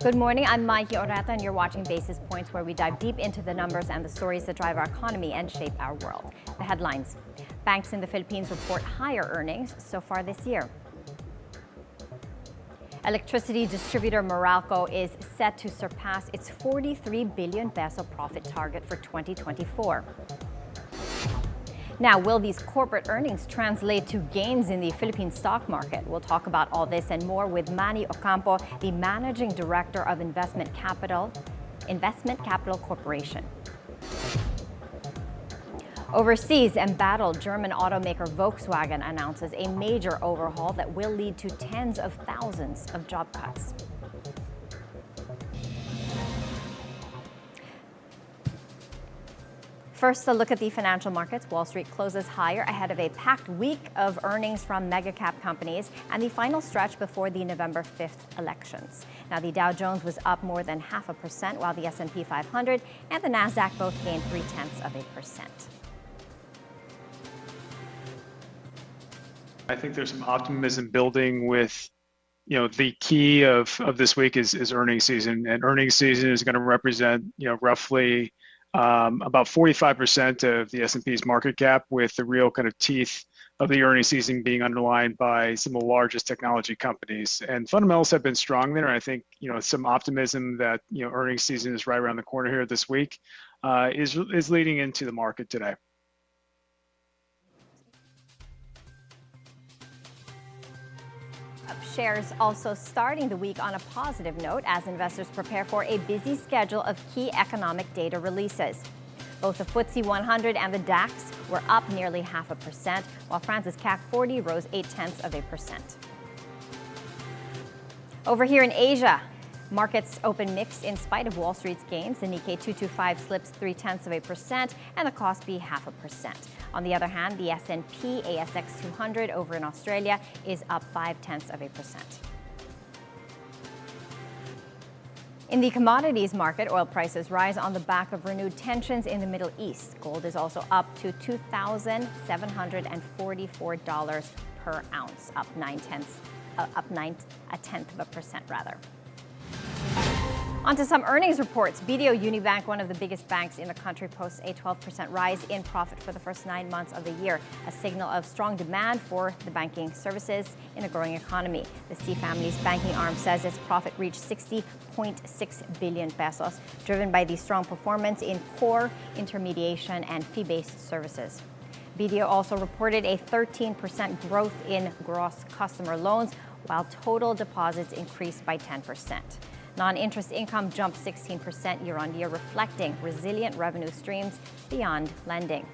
Good morning, I'm Maiki Oreta and you're watching Basis Points, where we dive deep into the numbers and the stories that drive our economy and shape our world. The headlines. Banks in the Philippines report higher earnings so far this year. Electricity distributor Meralco is set to surpass its 43 billion peso profit target for 2024. Now, will these corporate earnings translate to gains in the Philippine stock market? We'll talk about all this and more with Manny Ocampo, the Managing Director of Investment Capital Corporation. Overseas, embattled German automaker Volkswagen announces a major overhaul that will lead to tens of thousands of job cuts. First, a look at the financial markets. Wall Street closes higher ahead of a packed week of earnings from mega-cap companies and the final stretch before the November 5th elections. Now, the Dow Jones was up more than 0.5%, while the S&P 500 and the Nasdaq both gained 0.3%. I think there's some optimism building with, the key of this week is earnings season, and earnings season is going to represent, roughly about 45% of the S&P's market cap, with the real kind of teeth of the earnings season being underlined by some of the largest technology companies. And fundamentals have been strong there. I think, some optimism that, earnings season is right around the corner here this week is leading into the market today. Shares also starting the week on a positive note as investors prepare for a busy schedule of key economic data releases. Both the FTSE 100 and the DAX were up nearly 0.5%, while France's CAC 40 rose 0.8%. Over here in Asia, markets open mixed in spite of Wall Street's gains. The Nikkei 225 slips 0.3%, and the Kospi 0.5%. On the other hand, the S&P ASX 200 over in Australia is up 0.5%. In the commodities market, oil prices rise on the back of renewed tensions in the Middle East. Gold is also up to $2,744 per ounce, up 0.9%. On to some earnings reports. BDO Unibank, one of the biggest banks in the country, posts a 12% rise in profit for the first 9 months of the year, a signal of strong demand for the banking services in a growing economy. The C family's banking arm says its profit reached 60.6 billion pesos, driven by the strong performance in core, intermediation, and fee-based services. BDO also reported a 13% growth in gross customer loans, while total deposits increased by 10%. Non-interest income jumped 16% year-on-year, reflecting resilient revenue streams beyond lending.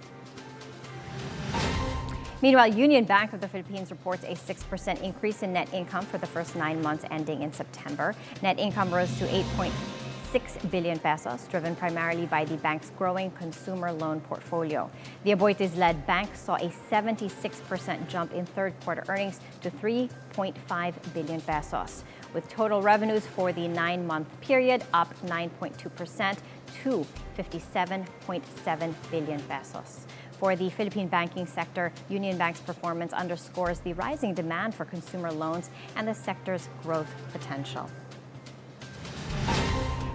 Meanwhile, Union Bank of the Philippines reports a 6% increase in net income for the first 9 months ending in September. Net income rose to 8.6 billion pesos, driven primarily by the bank's growing consumer loan portfolio. The Aboitiz-led bank saw a 76% jump in third-quarter earnings to 3.5 billion pesos, with total revenues for the 9-month period up 9.2% to 57.7 billion pesos. For the Philippine banking sector, Union Bank's performance underscores the rising demand for consumer loans and the sector's growth potential.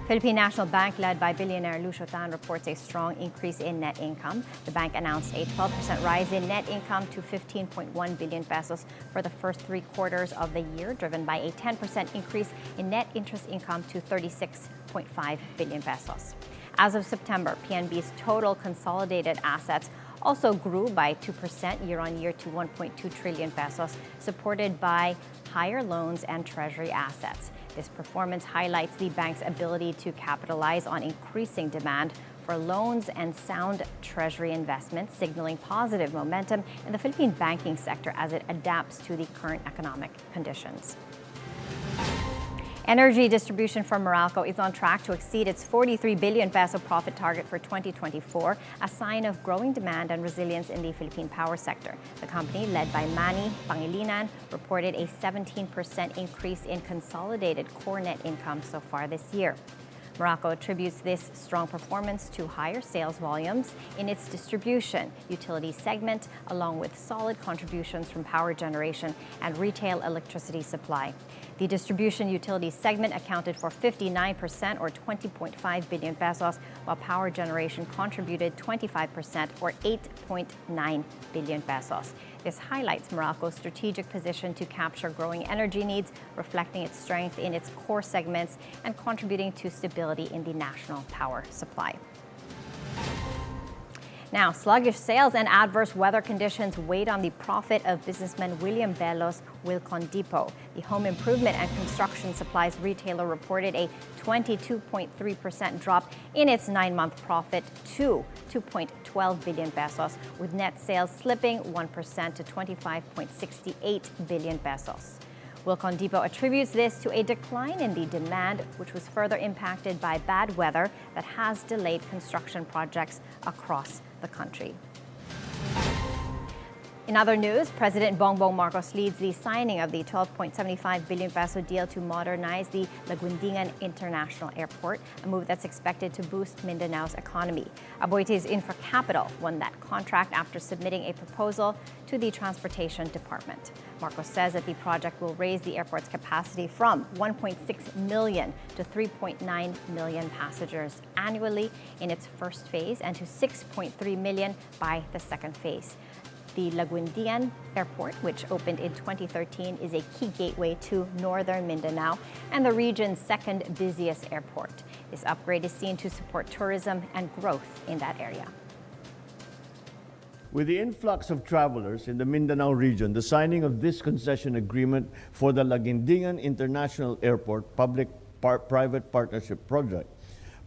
Philippine National Bank, led by billionaire Lucio Tan, reports a strong increase in net income. The bank announced a 12% rise in net income to 15.1 billion pesos for the first 3 quarters of the year, driven by a 10% increase in net interest income to 36.5 billion pesos. As of September, PNB's total consolidated assets also grew by 2% year-on-year to 1.2 trillion pesos, supported by higher loans and treasury assets. This performance highlights the bank's ability to capitalize on increasing demand for loans and sound treasury investments, signaling positive momentum in the Philippine banking sector as it adapts to the current economic conditions. Energy distribution from Meralco is on track to exceed its 43 billion peso profit target for 2024, a sign of growing demand and resilience in the Philippine power sector. The company, led by Manny Pangilinan, reported a 17% increase in consolidated core net income so far this year. Meralco attributes this strong performance to higher sales volumes in its distribution utility segment, along with solid contributions from power generation and retail electricity supply. The distribution utility segment accounted for 59% or 20.5 billion pesos, while power generation contributed 25% or 8.9 billion pesos. This highlights Meralco's strategic position to capture growing energy needs, reflecting its strength in its core segments and contributing to stability in the national power supply. Now, sluggish sales and adverse weather conditions weighed on the profit of businessman William Belo's Wilcon Depot. The home improvement and construction supplies retailer reported a 22.3% drop in its 9-month profit to 2.12 billion pesos, with net sales slipping 1% to 25.68 billion pesos. Wilcon Depot attributes this to a decline in the demand, which was further impacted by bad weather that has delayed construction projects across the country. In other news, President Bongbong Marcos leads the signing of the 12.75 billion peso deal to modernize the Laguindingan International Airport, a move that's expected to boost Mindanao's economy. Aboitiz Infra Capital won that contract after submitting a proposal to the Transportation Department. Marcos says that the project will raise the airport's capacity from 1.6 million to 3.9 million passengers annually in its first phase and to 6.3 million by the second phase. The Laguindingan Airport, which opened in 2013, is a key gateway to northern Mindanao and the region's second busiest airport. This upgrade is seen to support tourism and growth in that area. With the influx of travelers in the Mindanao region, the signing of this concession agreement for the Laguindingan International Airport public-private partnership project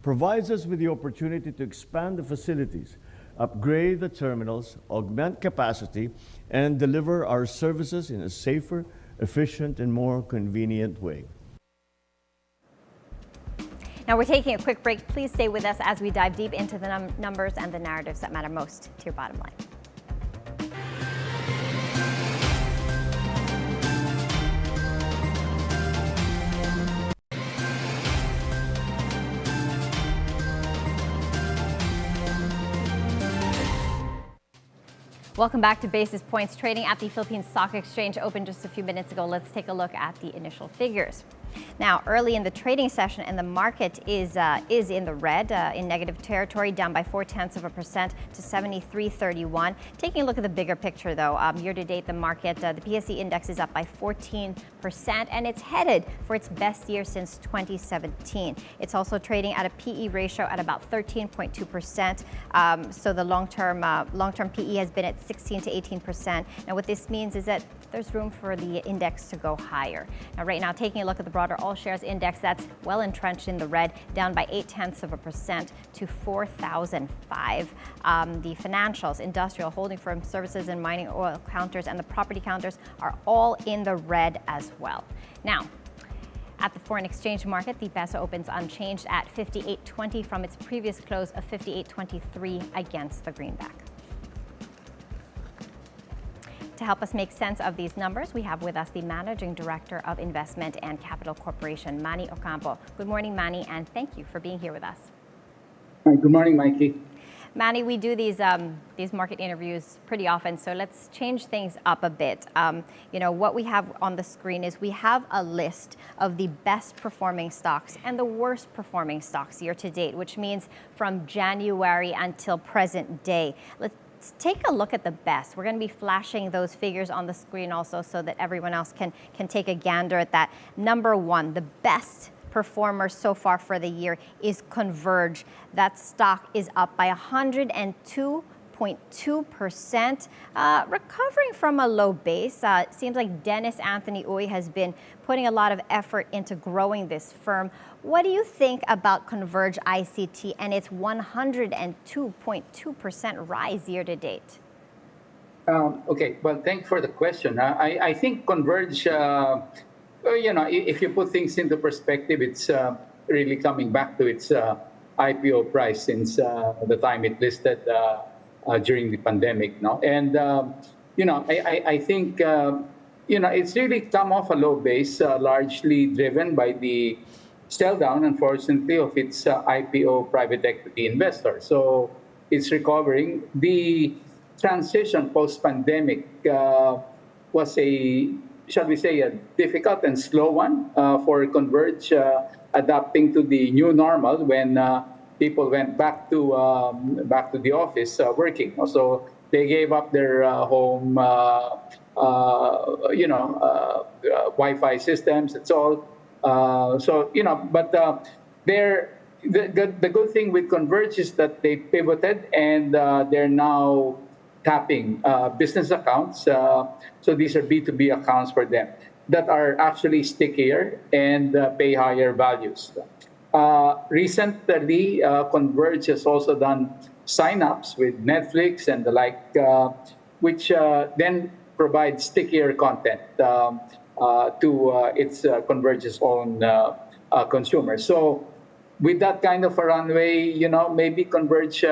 provides us with the opportunity to expand the facilities, upgrade the terminals, augment capacity, and deliver our services in a safer, efficient, and more convenient way. Now we're taking a quick break. Please stay with us as we dive deep into the numbers and the narratives that matter most to your bottom line. Welcome back to Basis Points. Trading at the Philippine Stock Exchange opened just a few minutes ago. Let's take a look at the initial figures. Now, early in the trading session, and the market is in the red, in negative territory, down by 0.4% to 73.31. Taking a look at the bigger picture, though, year to date, the market, the PSEi index is up by 14%, and it's headed for its best year since 2017. It's also trading at a PE ratio at about 13.2%. So the long-term PE has been at 16 to 18%. Now, what this means is that there's room for the index to go higher. Now, right now, taking a look at the broader all shares index, that's well entrenched in the red, down by 0.8% to 4,005. The financials, industrial, holding firm, services, and mining, oil counters, and the property counters are all in the red as well. Now, at the foreign exchange market, the peso opens unchanged at 58.20 from its previous close of 58.23 against the greenback. To help us make sense of these numbers, we have with us the Managing Director of Investment and Capital Corporation, Manny Ocampo. Good morning, Manny, and thank you for being here with us. Hi, good morning, Maiki. Manny, we do these market interviews pretty often, so let's change things up a bit. What we have on the screen is we have a list of the best performing stocks and the worst performing stocks year to date, which means from January until present day. Let's take a look at the best. We're going to be flashing those figures on the screen also so that everyone else can take a gander at that. Number one, the best performer so far for the year is Converge. That stock is up by 102.2%, recovering from a low base. It seems like Dennis Anthony Uy has been putting a lot of effort into growing this firm. What do you think about Converge ICT and its 102.2% rise year to date? Okay, well, thanks for the question. I think Converge, if you put things into perspective, it's really coming back to its IPO price since the time it listed during the pandemic. No? And, I think, it's really come off a low base, largely driven by the sell down, unfortunately, of its IPO private equity investor. So it's recovering. The transition post-pandemic was a shall we say, a difficult and slow one for Converge adapting to the new normal when people went back to the office working. So they gave up their home, Wi-Fi systems. It's all. But the good thing with Converge is that they pivoted and they're now tapping business accounts. So these are B2B accounts for them that are actually stickier and pay higher values. Recently, Converge has also done sign-ups with Netflix and the like, which then provides stickier content to its Converge's own consumers. So with that kind of a runway, maybe Converge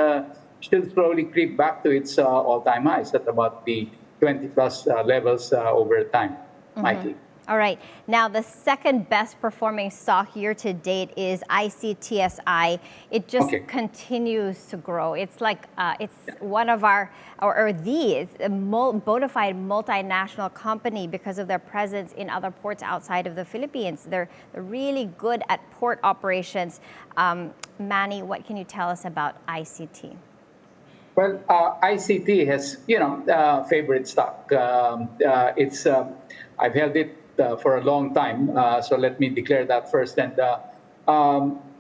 should slowly creep back to its all-time highs at about the 20-plus levels over time, Mikey. All right. Now, the second best performing stock year to date is ICTSI. It just continues to grow. It's like it's one of our, or the bona fide multinational company because of their presence in other ports outside of the Philippines. They're really good at port operations. Manny, what can you tell us about ICT? Well, ICT has, favorite stock. I've held it for a long time, so let me declare that first. And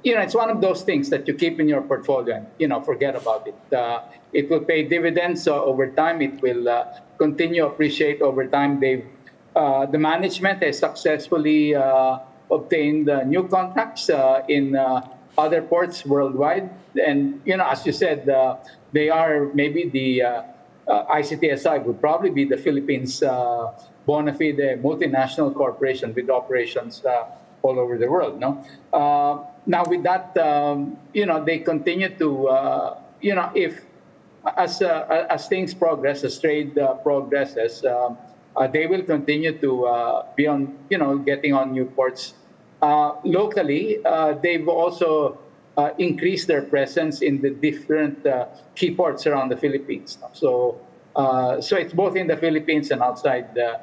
it's one of those things that you keep in your portfolio and forget about it. It will pay dividends over time. It will continue to appreciate over time. The management has successfully obtained new contracts in other ports worldwide, and as you said, they are maybe the ICTSI would probably be the Philippines' bona fide multinational corporation with operations all over the world. No, now with that, they continue to, if as things progress, as trade progresses, they will continue to be on, getting on new ports. Locally, they've also increased their presence in the different key ports around the Philippines. So it's both in the Philippines and outside the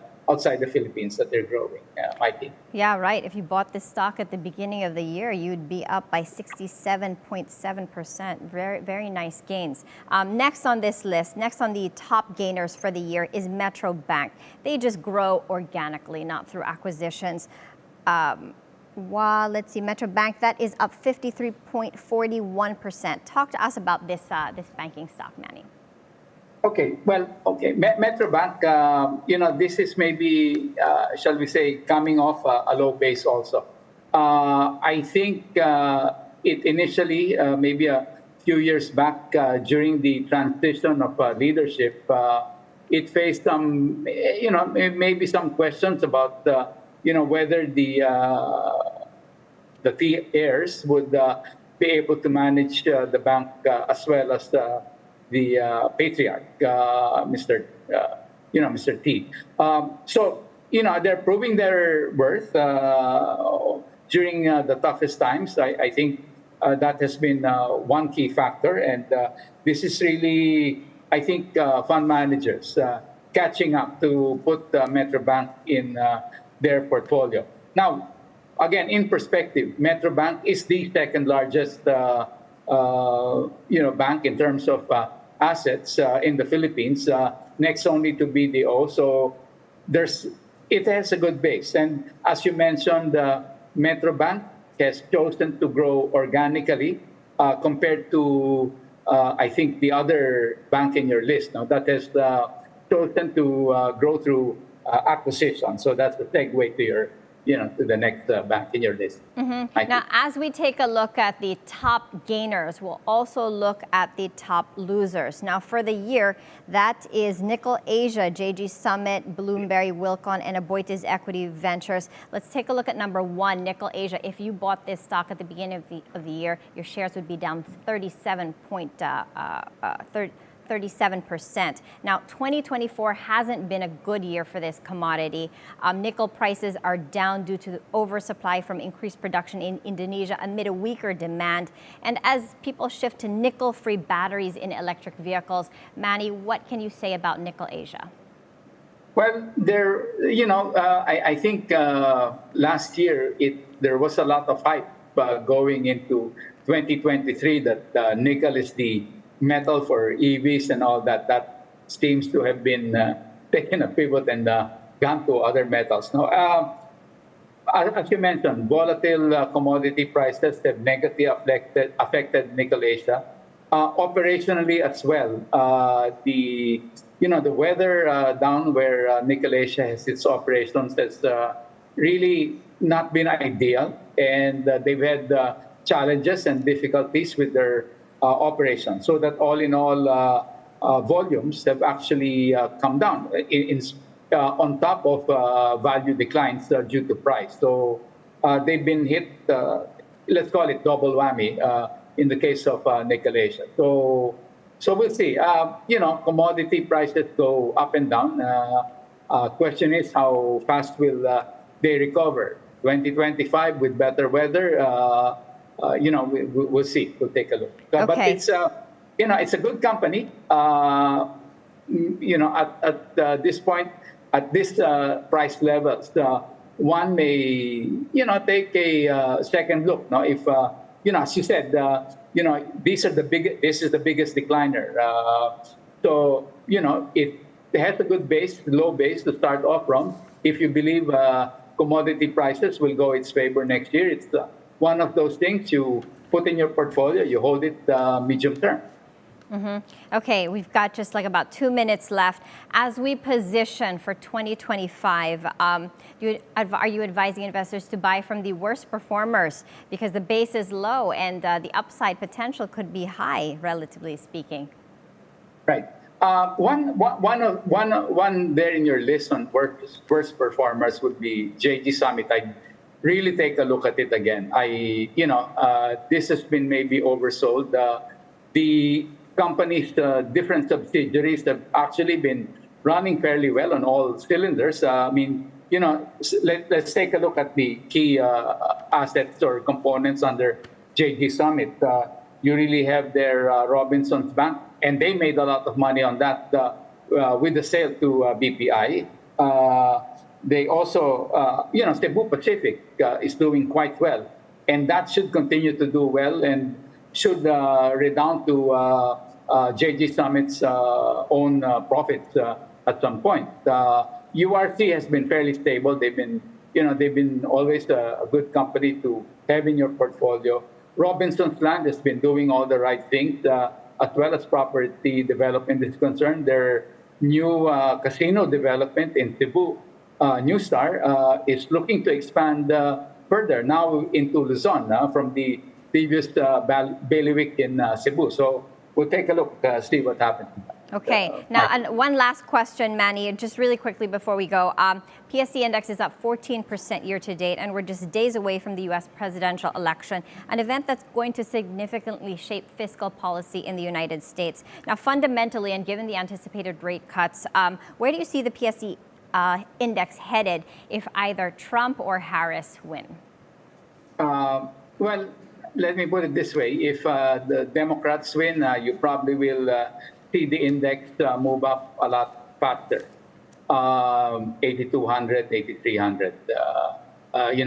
Philippines that they're growing, Mikey. Yeah, right. If you bought this stock at the beginning of the year, you'd be up by 67.7%. Very, very nice gains. Next on this list, next on the top gainers for the year is Metro Bank. They just grow organically, not through acquisitions. Let's see, Metro Bank, that is up 53.41%. Talk to us about this banking stock, Manny. Metro Bank, this is maybe, shall we say, coming off a low base also. I think it initially, maybe a few years back, during the transition of leadership, it faced some, maybe some questions about, whether the heirs would be able to manage the bank as well as the patriarch, Mr. T. So they're proving their worth during the toughest times. I think that has been one key factor, and this is really, I think, fund managers catching up to put Metro Bank in their portfolio. Now, again, in perspective, Metro Bank is the second largest bank in terms of assets in the Philippines, next only to BDO. So it has a good base. And as you mentioned, Metro Bank has chosen to grow organically compared to, I think, the other bank in your list. Now, that has chosen to grow through acquisition. So that's the segue to your, to the next bank in your list. Now, as we take a look at the top gainers, we'll also look at the top losers. Now, for the year, that is Nickel Asia, JG Summit, Bloomberry, Wilcon, and Aboitiz Equity Ventures. Let's take a look at number one, Nickel Asia. If you bought this stock at the beginning of the year, your shares would be down 37%. Now, 2024 hasn't been a good year for this commodity. Nickel prices are down due to the oversupply from increased production in Indonesia amid a weaker demand. And as people shift to nickel-free batteries in electric vehicles, Manny, what can you say about Nickel Asia? Well, I think last year there was a lot of hype going into 2023 that nickel is the metal for EVs and all that. That seems to have been taken a pivot and gone to other metals. Now, as you mentioned, volatile commodity prices have negatively affected Nickel Asia. Operationally as well, the weather down where Nickel Asia has its operations has really not been ideal, and they've had challenges and difficulties with their operations. So that all in all, volumes have actually come down on top of value declines due to price. So they've been hit, let's call it double whammy in the case of Nickel Asia. So we'll see. Commodity prices go up and down. Question is how fast will they recover? 2025 with better weather, we'll see. We'll take a look. Okay. But it's a good company. At this point, at this price levels, one may, take a second look. Now, if as you said, this is the biggest decliner. So it has a good base, low base to start off from. If you believe commodity prices will go its favor next year, it's one of those things you put in your portfolio, you hold it medium term. Mm-hmm. Okay, we've got just like about 2 minutes left. As we position for 2025, are you advising investors to buy from the worst performers because the base is low and the upside potential could be high, relatively speaking? Right. One there in your list on worst performers would be JG Summit. I'd really take a look at it again. This has been maybe oversold. The company's different subsidiaries have actually been running fairly well on all cylinders. Let's take a look at the key assets or components under JG Summit. You really have their Robinsons Bank, and they made a lot of money on that with the sale to BPI. They also, Cebu Pacific is doing quite well, and that should continue to do well and should redound to JG Summit's own profits at some point. URC has been fairly stable. They've been always a good company to have in your portfolio. Robinson's Land has been doing all the right things, as well as property development is concerned. Their new casino development in Cebu, New Star, is looking to expand further now into Luzon from the previous bailiwick in Cebu. So we'll take a look, see what happens. Okay. Now, and one last question, Manny, just really quickly before we go. PSE index is up 14% year to date, and we're just days away from the U.S. presidential election, an event that's going to significantly shape fiscal policy in the United States. Now, fundamentally, and given the anticipated rate cuts, where do you see the PSE index headed if either Trump or Harris win? Well, let me put it this way. If the Democrats win, you probably will see the index move up a lot faster, 8,200, 8,300,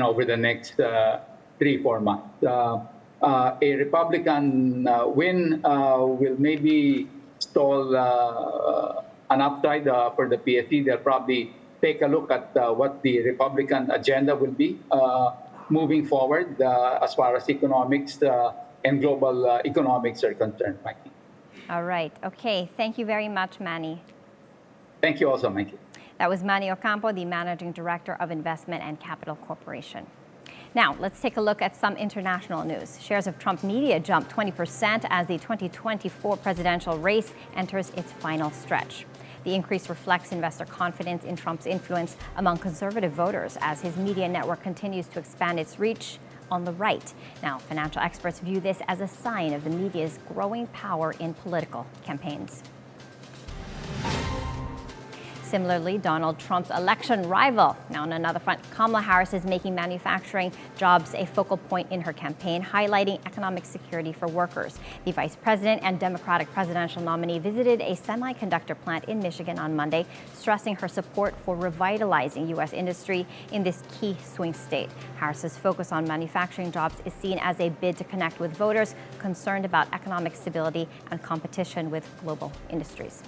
over the next 3-4 months. A Republican win will maybe stall an upside for the PSE. They'll probably take a look at what the Republican agenda will be moving forward as far as economics and global economics are concerned, Mikey. All right. Okay. Thank you very much, Manny. Thank you also, Mikey. That was Manny Ocampo, the Managing Director of Investment and Capital Corporation. Now, let's take a look at some international news. Shares of Trump media jumped 20% as the 2024 presidential race enters its final stretch. The increase reflects investor confidence in Trump's influence among conservative voters as his media network continues to expand its reach on the right. Now, financial experts view this as a sign of the media's growing power in political campaigns. Similarly, Donald Trump's election rival. Now, on another front, Kamala Harris is making manufacturing jobs a focal point in her campaign, highlighting economic security for workers. The vice president and Democratic presidential nominee visited a semiconductor plant in Michigan on Monday, stressing her support for revitalizing U.S. industry in this key swing state. Harris's focus on manufacturing jobs is seen as a bid to connect with voters concerned about economic stability and competition with global industries.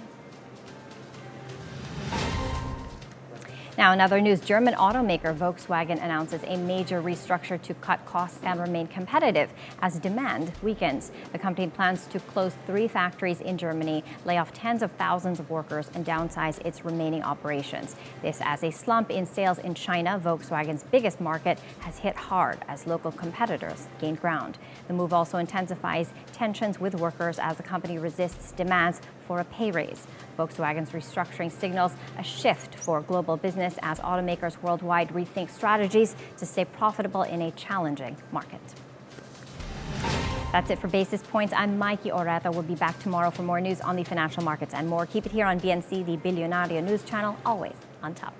Now, in other news, German automaker Volkswagen announces a major restructure to cut costs and remain competitive as demand weakens. The company plans to close 3 factories in Germany, lay off tens of thousands of workers, and downsize its remaining operations. This as a slump in sales in China, Volkswagen's biggest market, has hit hard as local competitors gain ground. The move also intensifies tensions with workers as the company resists demands for a pay raise. Volkswagen's restructuring signals a shift for global business as automakers worldwide rethink strategies to stay profitable in a challenging market. That's it for Basis Points. I'm Maiki Oreta. We'll be back tomorrow for more news on the financial markets and more. Keep it here on BNC, the Billionario News Channel, always on top.